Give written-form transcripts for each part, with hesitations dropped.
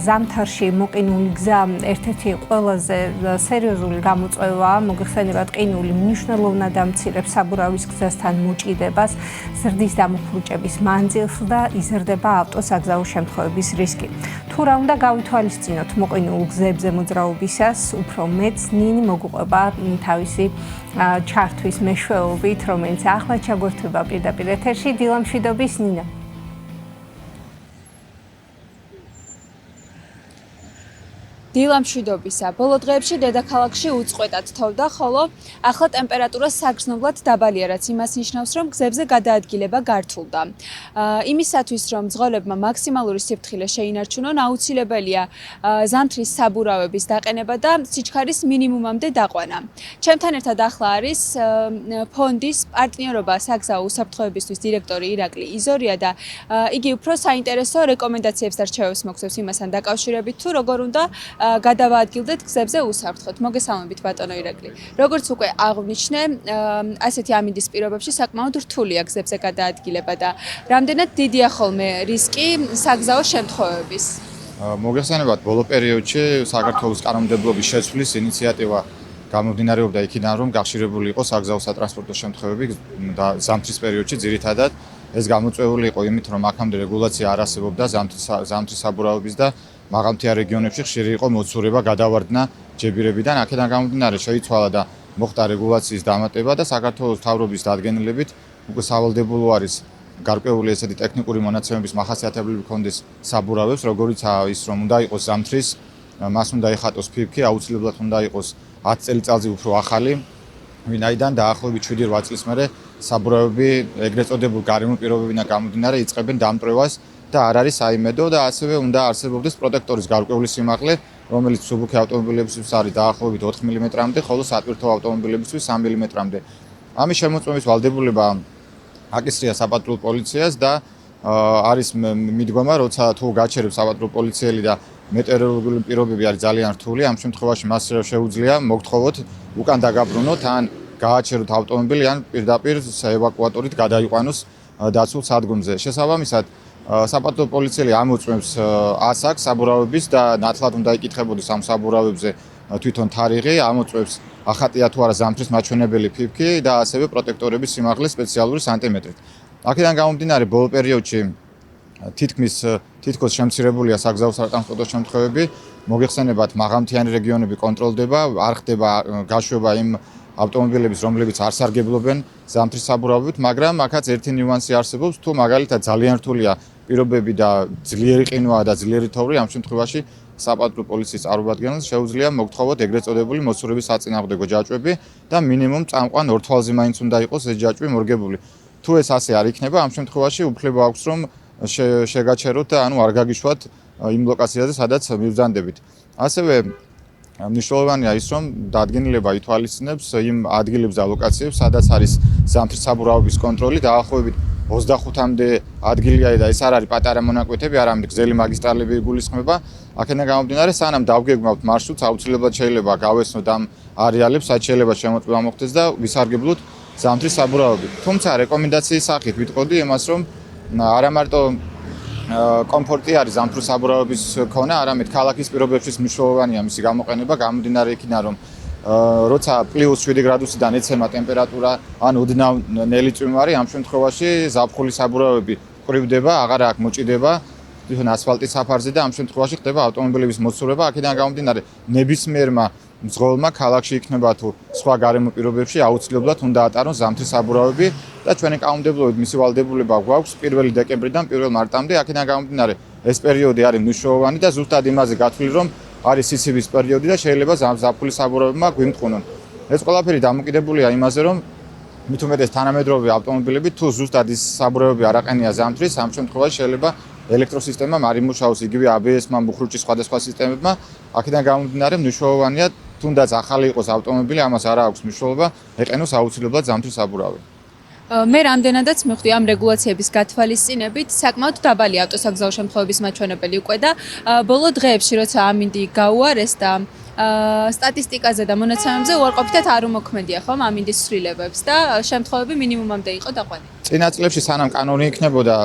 ზამთარში მოყინული გზა ერთ-ერთი ყველაზე სერიოზული გამოწვევაა. მოგეხსენებათ, ყინული მნიშვნელოვნად ამცირებს საბურავის გზასთან მოჭიდებას, ზრდის დამუხრუჭების მანძილს და იზრდება ავტოსაგზაო შემთხვევების რისკი. თუ რა უნდა გავითვალისწინოთ მოყინულ გზებზე მოძრაობისას, უფრო მეტს ნინი მოგუყვება თავისი ჩართვის მეშვეობით, რომელიც ახლა ჩაგვერთვება პირდაპირ ეთერში. დილა მშვიდობის, ნინა. დილა მშვიდობისა. ბოლო დღეებში დედაქალაქში უწყვეტად თოვდა, ხოლო ახლა ტემპერატურა საგრძნობლად დაბალია, რაც იმას ნიშნავს, რომ გზებზე გადაადგილება გართულდა. იმისათვის, რომ მძღოლებმა მაქსიმალური სიფრთხილე შეინარჩუნონ, აუცილებელია ზამთრის საბურავების დაყენება და სიჩქარის მინიმუმამდე დაყვანა. ჩემთან ერთად ახლა არის ფონდის პარტნიორობა საგზაო უსაფრთხოებისთვის დირექტორი ირაკლი იზორია და იგი უფრო საინტერესო რეკომენდაციებს და რჩევებს მოგცემს იმასთან დაკავშირებით, თუ როგორ უნდა გადავაადგილდეთ გზებზე უსაფრთხოდ. მოგესალმებით ბატონო ირაკლი. როგორც უკვე აღვნიშნე, ასეთი ამინდის პირობებში საკმაოდ რთულია გზებზე გადაადგილება და რამდენად დიდია ხოლმე რისკი საგზაო შემთხვევების. მოგესალმებით, ბოლო პერიოდში საქართველოს კანონმდებლობის შეცვლის ინიციატივა გამომდინარეობდა იქიდან, რომ გახშირებული იყო საგზაო სატრანსპორტო შემთხვევები და ზამთრის პერიოდში ძირითადად ეს გამოწვეული იყო იმით, რომ აქამდე რეგულაცია არ არსებობდა ზამთრის საბურავების და მაღალმთიან რეგიონებში ხშირი იყო მოცურება გადავარდნა ჯებირებიდან. აქედან გამომდინარე შეიცვალა და მოხდა რეგულაციის დამატება და საქართველოს მთავრობის დადგენილებით უკვე სავალდებულო არის გარკვეული ესეთი ტექნიკური მონაცემების მახასიათებლები ჰქონდეს საბურავებს, როგორიცაა ის, რომ უნდა იყოს ზამთრის, მას უნდა ეხატოს ფიფქი, აუცილებლად უნდა იყოს 10 წელიწადზე უფრო ახალი, ვინაიდან დაახლოებით 7-8 წლის მერე საბურავები ეგრეთ წოდებულ გარემო პირობებიდან გამომდინარე იწყებენ დამტვრევას და არ არის საიმედო და ასევე უნდა არსებობდეს პროტექტორის გარკვეული სიმაღლე, რომელიც მსუბუქი ავტომობილებისთვის არის დაახლოებით 4 მმ-მდე, ხოლო სატვირთო ავტომობილებისთვის 3 მმ-მდე. ამის შემოწმების ვალდებულება აკისრია საპატრულო პოლიციას და არის მიდგომა, როცა თუ გაჩერებს საპატრულო პოლიციელი და მეტეოროლოგიური პირობები არის ძალიან რთული, ამ შემთხვევაში მას შეუძლია მოგთხოვოთ უკან დაგაბრუნოთ ან გააჩეროთ ავტომობილი ან პირდაპირ ევაკუატორით გადაიყვანოს დაცულ სადგომზე. შესაბამისად საპატრულო პოლიციელი ამოწმებს ასაკს საბურავების და ნათლად უნდა იკითხებოდეს ამ საბურავებზე თვითონ თარიღი, ამოწმებს ახატია თუ არა ზამთრის მაჩვენებელი ფიფქი და ასევე პროტექტორების სიმაღლე სპეციალური სანტიმეტრით. აქედან გამომდინარე ბოლო პერიოდში თითქოს შემცირებულია საგზაო სატრანსპორტო შემთხვევები, მოგეხსენებათ მაღალმთიანი რეგიონები კონტროლდება, არ ხდება გაშვება იმ ავტომობილების, რომლებიც არ სარგებლობენ ზამთრის საბურავებით, მაგრამ აქაც ერთი ნიუანსი არსებობს, თუ მაგალითად ძალიან რთულია პირობები და ძლიერი ყინვაა და ძლიერი თოვლი, ამ შემთხვევაში საპატრულო პოლიციის წარმომადგენელს შეუძლია მოგთხოვოთ ეგრეთ წოდებული მოცურების საწინააღმდეგო ჯაჭვები და მინიმუმ წამყვან ორ თვალზე მაინც უნდა იყოს ეს ჯაჭვი მორგებული. თუ ეს ასე არ იქნება, ამ შემთხვევაში უფლება აქვს, რომ შეგაჩეროთ და არ გაგიშვათ იმ ლოკაციაზე, სადაც მივზანდებით. ასევე მნიშვნელოვანია ის, რომ დადგენილება ითვალისწინებს იმ ადგილებს და ლოკაციებს, სადაც არის ზამთრის საბურავების კონტროლი, დაახლოებით 25-მდე ადგილია და ეს არ არის პატარა მონაკვეთები, არამედ გრძელი მაგისტრალები იგულისხმება. აქედან გამომდინარე, სანამ დავგეგმავთ მარშრუტს, აუცილებლად შეიძლება გავესწროთ ამ არეალებს, სადაც შეიძლება შემოწმება მოხდეს და ვისარგებლოთ ზამთრის საბურავებით. თუმცა რეკომენდაციის სახით ვიტყოდი იმას, რომ არა მარტო კომფორტი არის ზამთრის საბურავების ქონა, არამედ ქალაქის პირობებშიც მნიშვნელოვანია მისი გამოყენება, გამომდინარე იქიდან, რომ როცა +7 გრადუსიდან ეცემა ტემპერატურა ან ოდნავ ნელი წვიმარი, ამ შემთხვევაში ზაფხული საბურავები ყრივდება, აღარ აქვს მოჭიდება თვითონ ასფალტის საფარზე და ამ შემთხვევაში ხდება ავტომობილების მოცურება. აქედან გამომდინარე, ნებისმიერმა მძღოლმა ქალაქში იქნება თუ სხვა გარემო პირობებში აუცილებლად უნდა ატარონ ზამთრის საბურავები და ჩვენი კანონმდებლობით მისი ვალდებულება გვაქვს 1 დეკემბრიდან 1 მარტამდე. აქედან გამომდინარე, ეს პერიოდი არის მნიშვნელოვანი და ზუსტად იმაზე გათვლილი, რომ არის სიცივის პერიოდი და შეიძლება ზაფხულის საბურავებმა გვიმტყუნონ. ეს ყველაფერი დამოკიდებულია იმაზე, რომ მით უმეტეს თანამედროვე ავტომობილები თუ ზუსტად ის საბურავები არ აყენია ზამთრის, ამ შემთხვევაში შეიძლება ელექტროსისტემამ არ იმუშაოს იგივე ABS-მა, მუხრუჭის სხვადასხვა სისტემებმა. აქედან გამომდინარე, მნიშვნელოვანია თუნდაც ახალი იყოს ავტომობილი, ამას არ აქვს მნიშვნელობა, ეყენოს აუცილებლად ზამთრის საბურავი. მე რამდენადაც მივხვდი ამ რეგულაციების გათვალისწინებით, საკმაოდ დაბალი ავტოსაგზაო შემთხვევების მაჩვენებელი უკვე და ბოლო დღეებში, როცა ამინდი გაუარეს და სტატისტიკაზე და მონაცემებზე უარყოფითად არ უმოქმედია ხომ ამინდის ცვლილებებს და შემთხვევები მინიმუმამდე იყო დაყვანილი. წინა წლებში სანამ კანონი იქნებოდა,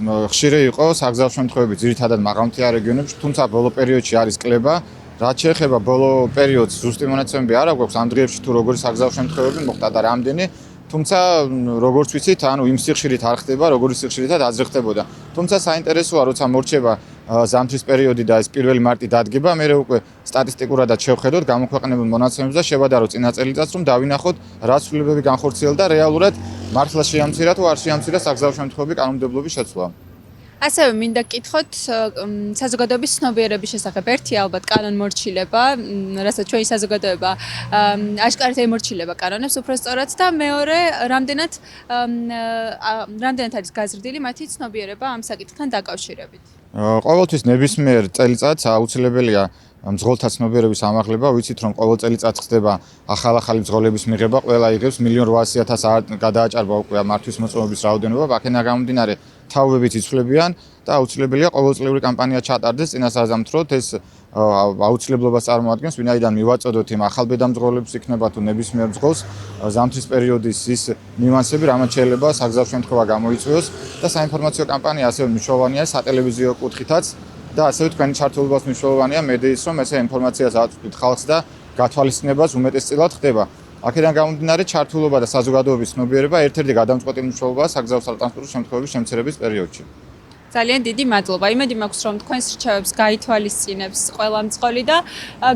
ხშირი იყო საგზაო შემთხვევები ძირითადად მაღალმთიან რეგიონებში, თუმცა ბოლო პერიოდში არის კლება. რაც შეეხება ბოლო პერიოდს, ზუსტი მონაცემები არ აქვს ამ დღეებში თუ როგორი საგზაო შემთხვევები მოხდა და რამდენი, თუმცა როგორც ვიცით, ანუ იმ სიხშირით არ ხდება, როგორი სიხშირითაც აზრი ხდებოდა. თუმცა საინტერესოა, როცა მორჩება ზამთრის პერიოდი და ეს 1 მარტი დადგება, მე უკვე სტატისტიკურადაც შევხედოთ გამოქვეყნებულ მონაცემებს და შევადაროთ წინა წელიწადს, რომ დავინახოთ რა ცვლილებები განხორციელდა რეალურად მართლა შეამცირა თუ არ შეამცირა საგზაო შემთხვევები კანონმდებლობის შეცვლა. ასევე მინდა გკითხოთ საზოგადოების ცნობიერების შესახებ. ერთი ალბათ კანონმორჩილება, რასაც ჩვენი საზოგადოება აშკარად ემორჩილება კანონებს უბრალოდ და მეორე რამდენად არის გაზრდილი მათი ცნობიერება ამ საკითხთან დაკავშირებით. ყოველთვის ნებისმიერ წელიწადს აუცილებელია მძღოლთა ცნობიერების ამაღლება. ვიცით, რომ ყოველ წელიწადს ხდება ახალი მძღოლების მიღება, ყველა იღებს 1,800,000 გადააჭარბა უკვე მართვის მოწმობის რაოდენობა. აქედან გამომდინარე, თაობებიც იცვლებიან და აუცილებელია ყოველწლიური კამპანია ჩატარდეს წინასაზამთროდ. ეს აუცილებლობას წარმოადგენს, ვინაიდან მივაწოდოთ იმ ახალბედა მძღოლებს იქნება თუ ნებისმიერ მძღოლს ზამთრის პერიოდის ის ნიუანსები, რამაც შეიძლება საგზაო შემთხვევა გამოიწვიოს და საინფორმაციო კამპანია ასევე მნიშვნელოვანია სატელევიზიო კუთხითაც. და ასევე თქვენი ჩართულობას მნიშვნელოვანია მედიის, რომ ესე ინფორმაციას აწვდით ხალხს და გათვალისწინებას უმეტესწილად ხდება. აქედან გამომდინარე, ჩართულობა და საზოგადოების ცნობიერება ერთ-ერთი გადამწყვეტი მნიშვნელობაა საგზაო სატრანსპორტო შემთხვევების შემცირების პერიოდში. ძალიან დიდი მადლობა. იმედი მაქვს, რომ თქვენს რჩევებს გაითვალისწინებს ყველა მძღოლი და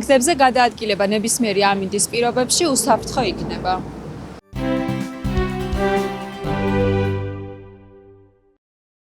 გზებზე გადაადგილება ნებისმიერი ამინდის პირობებში უსაფრთხო იქნება.